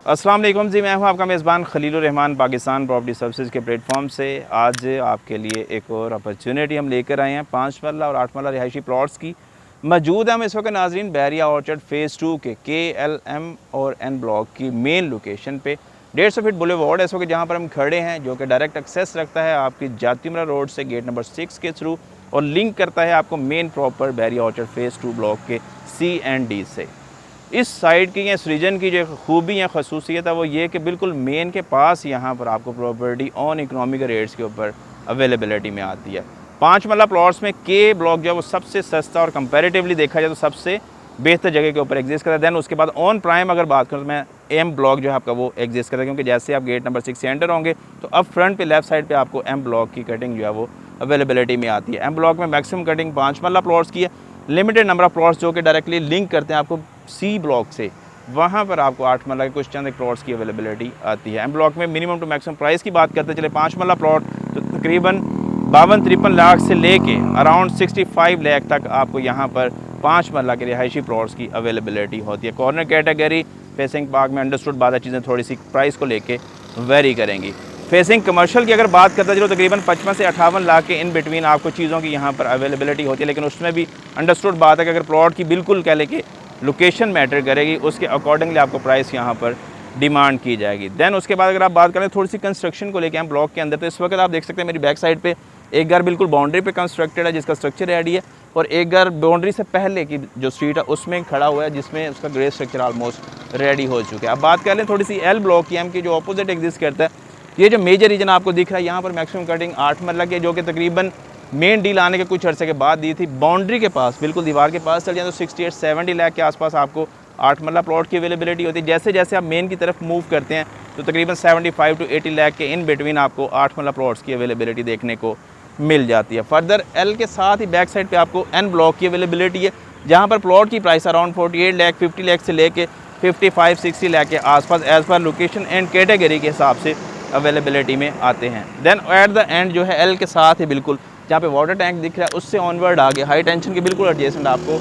अस्सलाम वालेकुम जी, मैं हूं आपका मेज़बान खलीलुर रहमान पाकिस्तान प्रॉपर्टी सर्विसेज के प्लेटफॉर्म से। आज आपके लिए एक और अपॉर्चुनिटी हम लेकर आए हैं 5 मरला और 8 मरला रिहायशी प्लॉट्स की। मौजूद है हम इस वक्त नाजरीन बहरिया ऑर्चर्ड फ़ेज़ 2 के KLM और N ब्लॉक की मेन लोकेशन पे 150 फीट बुलेवार्ड है इस वक्त जहाँ पर हम खड़े हैं, जो कि डायरेक्ट एक्सेस रखता है आपकी जातिमरा रोड से गेट नंबर 6 के थ्रू और लिंक करता है आपको मेन प्रॉपर बहरिया ऑर्चर्ड फ़ेज़ 2 ब्लॉक के C&D से। इस साइड की या इस रीजन की जो खूबी या खसूसियत है वो ये कि बिल्कुल मेन के पास यहाँ पर आपको प्रॉपर्टी ऑन इकोनॉमिक रेट्स के ऊपर अवेलेबिलिटी में आती है। 5 मरला प्लॉट्स में के ब्लॉक जो है वो सबसे सस्ता और कंपैरेटिवली देखा जाए तो सबसे बेहतर जगह के ऊपर एग्जिस्ट करता है। दैन उसके बाद ऑन प्राइम अगर बात करूँ तो मैं एम ब्लॉक जो है आपका वो एग्जिस्ट करता है, क्योंकि जैसे आप गेट नंबर 6 से एंटर होंगे तो अब फ्रंट पे लेफ्ट साइड पे आपको एम ब्लॉक की कटिंग जो है वो अवेलेबिलिटी में आती है। एम ब्लॉक में मैक्सिमम कटिंग 5 मरला प्लॉट्स की है। लिमिटेड नंबर ऑफ प्लॉट्स जो कि डायरेक्टली लिंक करते हैं आपको सी ब्लॉक से, वहाँ पर आपको 8 मरला के कुछ चंद प्लॉट्स की अवेलेबिलिटी आती है। एम ब्लॉक में मिनिमम टू मैक्सिमम प्राइस की बात करते चले 5 मरला प्लॉट तो तकरीबन 52-53 लाख से लेके अराउंड 65 लाख तक आपको यहाँ पर 5 मरला के रिहायशी प्लॉट्स की अवेलेबिलिटी होती है। कॉर्नर कैटेगरी फेसिंग पार्क में अंडरस्टूड बात चीज़ें थोड़ी सी प्राइस को लेके वेरी करेंगी। फेसिंग कमर्शियल की अगर बात करते चलो तकरीबन 55 से 58 लाख के इन बिटवीन आपको चीज़ों की यहाँ पर अवेलेबिलिटी होती है, लेकिन उसमें भी अंडरस्टूड बात है कि अगर प्लॉट की बिल्कुल कह लें कि लोकेशन मैटर करेगी, उसके अकॉर्डिंगली आपको प्राइस यहाँ पर डिमांड की जाएगी। दैन उसके बाद अगर आप बात करें थोड़ी सी कंस्ट्रक्शन को लेकर हम ब्लॉक के अंदर, तो इस वक्त आप देख सकते हैं मेरी बैक साइड पे एक घर बिल्कुल बाउंड्री पे कंस्ट्रक्टेड है जिसका स्ट्रक्चर रेडी है, और एक घर बाउंड्री से पहले की जो स्ट्रीट है उसमें खड़ा हुआ है जिसमें उसका ग्रे स्ट्रक्चर ऑलमोस्ट रेडी हो चुका है। अब बात कर लें थोड़ी सी एल ब्लॉक की, एम की जो अपोजिट एग्जिस्ट करता है। ये जो मेजर रीजन आपको दिख रहा है यहाँ पर मैक्सिमम कटिंग 8 मरला की, जो कि तकरीबन मेन डील आने के कुछ अर्से के बाद दी थी। बाउंड्री के पास बिल्कुल दीवार के पास चल जाए तो 68-70 लाख के आसपास आपको 8 मरला प्लॉट की अवेलेबिलिटी होती है। जैसे जैसे आप मेन की तरफ मूव करते हैं तो तकरीबन 75 to 80 लाख के इन बिटवीन आपको 8 मरला प्लॉट्स की अवेलेबिलिटी देखने को मिल जाती है। फर्दर एल के साथ ही बैक साइड पे आपको एन ब्लॉक की अवेलेबिलिटी है, जहाँ पर प्लॉट की प्राइस अराउंड 48 लाख 50 लाख से लेके 55-60 लाख के आसपास as per location and category के हिसाब से अवेलेबिलिटी में आते हैं। देन एट द एंड जो है एल के साथ ही बिल्कुल जहाँ पे वाटर टैंक दिख रहा है उससे ऑनवर्ड आगे हाई टेंशन के बिल्कुल एडजेसेंट आपको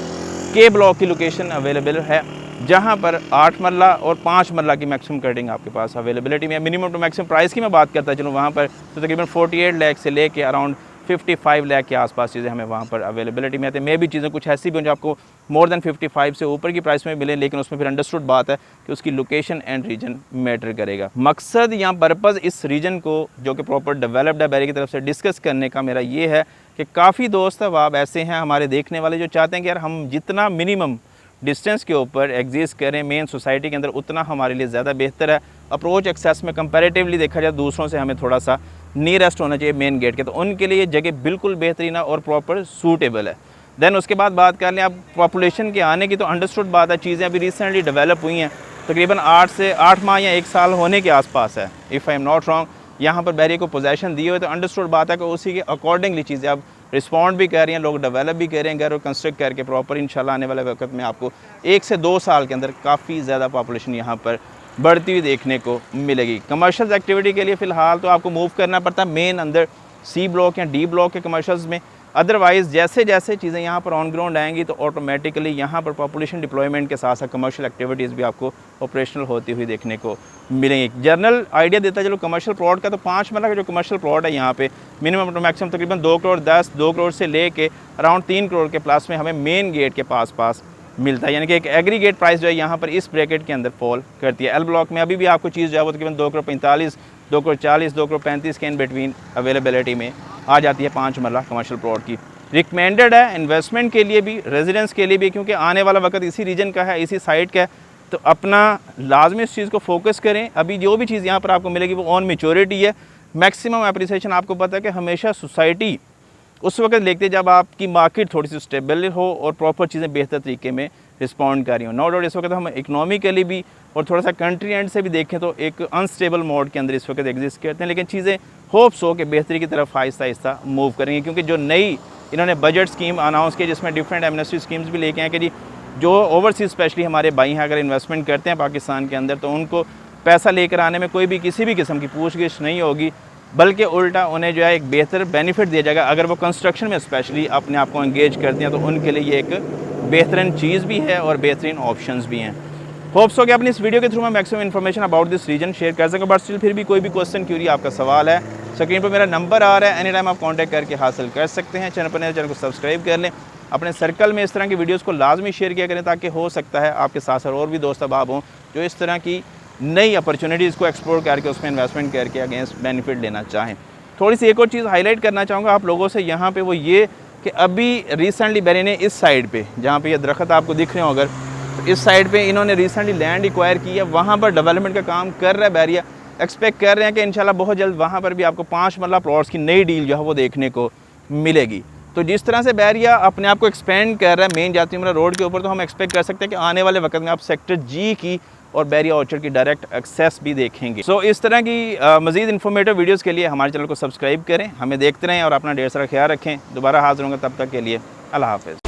के ब्लॉक की लोकेशन अवेलेबल है, जहाँ पर 8 मरला और 5 मरला की मैक्सिमम कटिंग आपके पास अवेलेबिलिटी में है। मिनिमम टू मैक्सिमम प्राइस की मैं बात करता चलूँ वहाँ पर तो तकरीबन 48 लाख से लेके अराउंड 55 लाख के आसपास चीज़ें हमें वहाँ पर अवेलेबिलिटी में आती है। मे भी चीज़ें कुछ ऐसी भी हों जो आपको मोर देन 55 से ऊपर की प्राइस में मिले, लेकिन उसमें फिर अंडरस्टूड बात है कि उसकी लोकेशन एंड रीजन मैटर करेगा। मकसद या पर्पज़ इस रीजन को जो कि प्रॉपर डेवलप्ड है बहरिया की तरफ से डिस्कस करने का मेरा ये है कि काफ़ी दोस्त अब ऐसे हैं हमारे देखने वाले जो चाहते हैं कि यार हम जितना मिनिमम डिस्टेंस के ऊपर एग्जिस्ट करें मेन सोसाइटी के अंदर उतना हमारे लिए ज़्यादा बेहतर है। अप्रोच एक्सेस में कंपैरेटिवली देखा जाए दूसरों से हमें थोड़ा सा नियरेस्ट होना चाहिए मेन गेट के, तो उनके लिए ये जगह बिल्कुल बेहतरीन है और प्रॉपर सूटेबल है। देन उसके बाद बात कर लें आप पॉपुलेशन के आने की, तो अंडरस्टूड बात है चीज़ें अभी रिसेंटली डेवलप हुई हैं, तकरीबन 8 माह या 1 साल होने के आसपास है if I am not wrong. यहाँ पर बहरिया को पोजेसन दिए हुए, तो अंडरस्टूड बात है कि उसी के अकॉर्डिंगली चीज़ें अब रिस्पॉन्ड भी कर रही हैं, लोग डेवलप भी कर रहे हैं घर और कंस्ट्रक्ट करके प्रॉपर। इंशाल्लाह आने वाले वक्त में आपको 1 से 2 साल के अंदर काफ़ी ज़्यादा पॉपुलेशन यहाँ पर बढ़ती हुई देखने को मिलेगी। कमर्शियल एक्टिविटी के लिए फ़िलहाल तो आपको मूव करना पड़ता है मेन अंदर सी ब्लॉक या डी ब्लॉक के कमर्शियल्स में। अदरवाइज़ जैसे जैसे चीज़ें यहाँ पर ऑन ग्राउंड आएंगी तो ऑटोमेटिकली यहाँ पर पॉपुलेशन डिप्लॉयमेंट के साथ साथ कमर्शियल एक्टिविटीज़ भी आपको ऑपरेशनल होती हुई देखने को मिलेंगी। जनरल आइडिया देता चलो कमर्शियल प्लॉट का, तो 5 मरला का जो कमर्शियल प्लॉट है यहाँ पे मिनिमम टू मैक्सिमम तकरीबन 2 करोड़ 10, 2 करोड़ से लेके अराउंड 3 करोड़ के प्लस में हमें मेन गेट के पास मिलता है, यानी कि एक एग्रीगेट प्राइस जो है यहाँ पर इस ब्रैकेट के अंदर फॉल करती है। एल ब्लॉक में अभी भी आपको चीज़ जो है वो तकरीबन 2 करोड़ 45, 2 करोड़ 40, 2 करोड़ 35 के इन बिटवीन अवेलेबिलिटी में आ जाती है 5 मरला कमर्शियल प्लॉट की। रिकमेंडेड है इन्वेस्टमेंट के लिए भी, रेजिडेंस के लिए भी, क्योंकि आने वाला वक्त इसी रीजन का है, इसी साइड का है, तो अपना लाजमी इस चीज़ को फोकस करें। अभी जो भी चीज़ यहाँ पर आपको मिलेगी वो ऑन मेच्योरिटी है। मैक्सिमम एप्रिसिएशन आपको पता है कि हमेशा सोसाइटी उस वक्त लेते जब आपकी मार्केट थोड़ी सी स्टेबल हो और प्रॉपर चीज़ें बेहतर तरीके में रिस्पॉन्ड कर रही हो। नो डाउट इस वक्त हम इकोनॉमिकली भी और थोड़ा सा कंट्री एंड से भी देखें तो एक अनस्टेबल मोड के अंदर इस वक्त एग्जिस्ट करते हैं, लेकिन चीज़ें होप्स हो कि बेहतरी की तरफ आहिस्ता आहिस्ता मूव करेंगे, क्योंकि जो नई इन्होंने बजट स्कीम अनाउंस की जिसमें डिफरेंट एमनेस्टी स्कीम्स भी लेके आए कि जी जो ओवरसीज़ स्पेशली हमारे भाई हैं अगर इन्वेस्टमेंट करते हैं पाकिस्तान के अंदर तो उनको पैसा लेकर आने में कोई भी किसी भी किस्म की पूछगिछ नहीं होगी, बल्कि उल्टा उन्हें जो है एक बेहतर बेनिफिट दिया जाएगा। अगर वो कंस्ट्रक्शन में स्पेशली अपने आप को एंगेज करते हैं तो उनके लिए ये एक बेहतरीन चीज़ भी है और बेहतरीन ऑप्शंस भी हैं। होप्स हो कि अपनी इस वीडियो के थ्रू मैं maximum information about this region share कर सकूँ, बट स्टिल फिर भी कोई भी क्वेश्चन क्यूरी आपका सवाल है, स्क्रीन पर मेरा नंबर आ रहा है, एनी टाइम आप कांटेक्ट करके हासिल कर सकते हैं। चैनल पर नए चैनल को सब्सक्राइब कर लें, अपने सर्कल में इस तरह की वीडियोस को लाजमी शेयर किया करें, ताकि हो सकता है आपके साथ साथ और भी दोस्त अहबाब हों जो इस तरह की नई अपॉर्चुनिटीज़ को एक्सप्लोर करके उसमें इन्वेस्टमेंट करके अगेंस्ट बेनिफिट लेना चाहें। थोड़ी सी एक और चीज़ हाईलाइट करना चाहूँगा आप लोगों से यहाँ पे, वो ये कि अभी रिसेंटली बैरिया ने इस साइड पे, जहाँ पे ये दरख्त आपको दिख रहे हो अगर, तो इस साइड पे इन्होंने रिसेंटली लैंड एक्वायर की है, वहाँ पर डेवलपमेंट का काम कर रहा है बैरिया। एक्सपेक्ट कर रहे हैं कि इंशाल्लाह बहुत जल्द वहाँ पर भी आपको 5 मरला प्लॉट्स की नई डील जो है वो देखने को मिलेगी। तो जिस तरह से बैरिया अपने आप को एक्सपेंड कर रहा है मेन जाती उमरा रोड के ऊपर, तो हम एक्सपेक्ट कर सकते हैं कि आने वाले वक्त में आप सेक्टर जी की और बैरिया ऑर्चर्ड की डायरेक्ट एक्सेस भी देखेंगे। सो इस तरह की मज़ीद इन्फॉर्मेटिव वीडियोज़ के लिए हमारे चैनल को सब्सक्राइब करें, हमें देखते रहें और अपना ढेर सारा ख्याल रखें। दोबारा हाज़िर होंगे, तब तक के लिए अल्लाह हाफ़िज़।